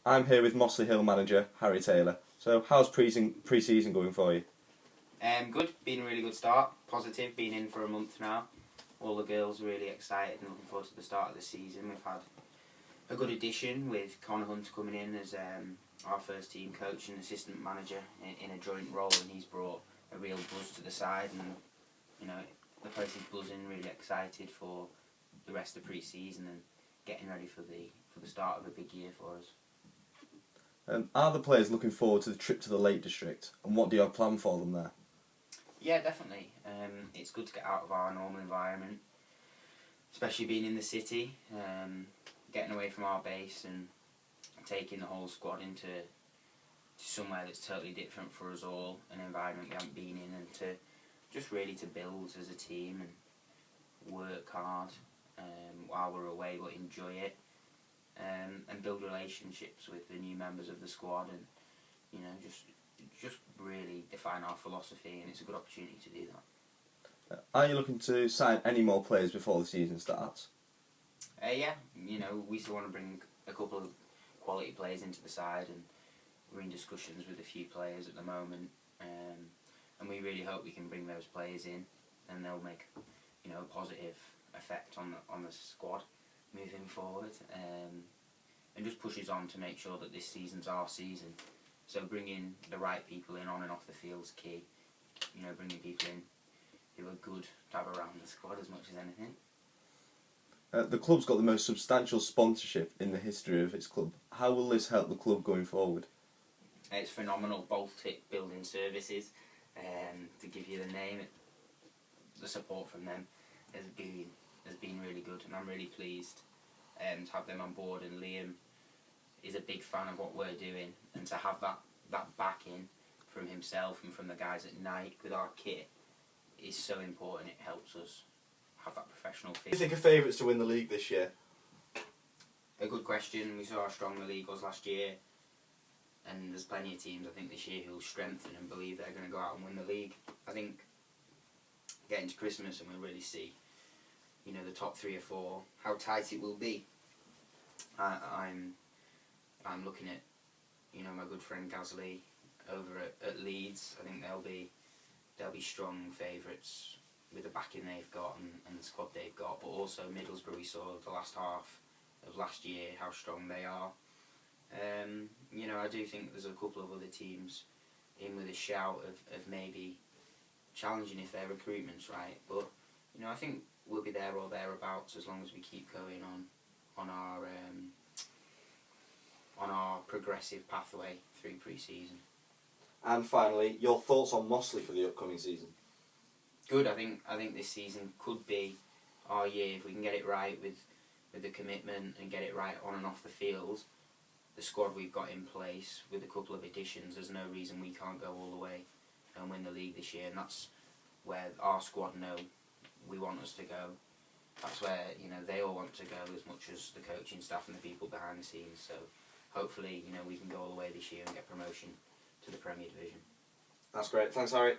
I'm here with Mossley Hill manager Harry Taylor. So how's pre-season going for you? Good, been a really good start, positive, been in for a month now. All the girls are really excited and looking forward to the start of the season. We've had a good addition with Connor Hunter coming in as our first team coach and assistant manager in a joint role, and he's brought a real buzz to the side, and you know the place is buzzing, really excited for the rest of pre-season and getting ready for the start of a big year for us. Are the players looking forward to the trip to the Lake District, and what do you have planned for them there? Yeah, definitely. It's good to get out of our normal environment, especially being in the city, getting away from our base and taking the whole squad into somewhere that's totally different for us all, an environment we haven't been in, and to just really to build as a team and work hard while we're away, but enjoy it, and build relationships with the new members of the squad, and you know just really define our philosophy, and it's a good opportunity to do that. Are you looking to sign any more players before the season starts? Yeah, you know, we still want to bring a couple of quality players into the side, and we're in discussions with a few players at the moment, and we really hope we can bring those players in, and they'll make a positive effect on the squad moving forward, and just pushes on to make sure that this season's our season. So bringing the right people in on and off the field's key. You know, bringing people in who are good to have around the squad as much as anything. The club's got the most substantial sponsorship in the history of its club. How will this help the club going forward? It's phenomenal. Baltic Building Services, to give you the name. The support from them has been really good, and I'm really pleased to have them on board. And Liam is a big fan of what we're doing, and to have that backing from himself and from the guys at night with our kit is so important. It helps us have that professional feel. Do you think are favourites to win the league this year? A good question. We saw how strong the league was last year, and there's plenty of teams I think this year who'll strengthen and believe they're going to go out and win the league. I think getting to Christmas and we'll really see, the top 3 or 4, how tight it will be. I'm looking at, my good friend Gasly over at Leeds. I think they'll be strong favourites with the backing they've got and the squad they've got. But also Middlesbrough, we saw the last half of last year how strong they are. I do think there's a couple of other teams in with a shout of maybe challenging if their recruitment's right. But I think we'll be there or thereabouts as long as we keep going on our progressive pathway through pre-season. And finally, your thoughts on Mossley for the upcoming season? Good. I think this season could be our year if we can get it right with the commitment and get it right on and off the field. The squad we've got in place with a couple of additions, there's no reason we can't go all the way and win the league this year, and that's where our squad know we want us to go. That's where they all want to go as much as the coaching staff and the people behind the scenes. So hopefully we can go all the way this year and get promotion to the Premier Division. That's great. Thanks, Harry.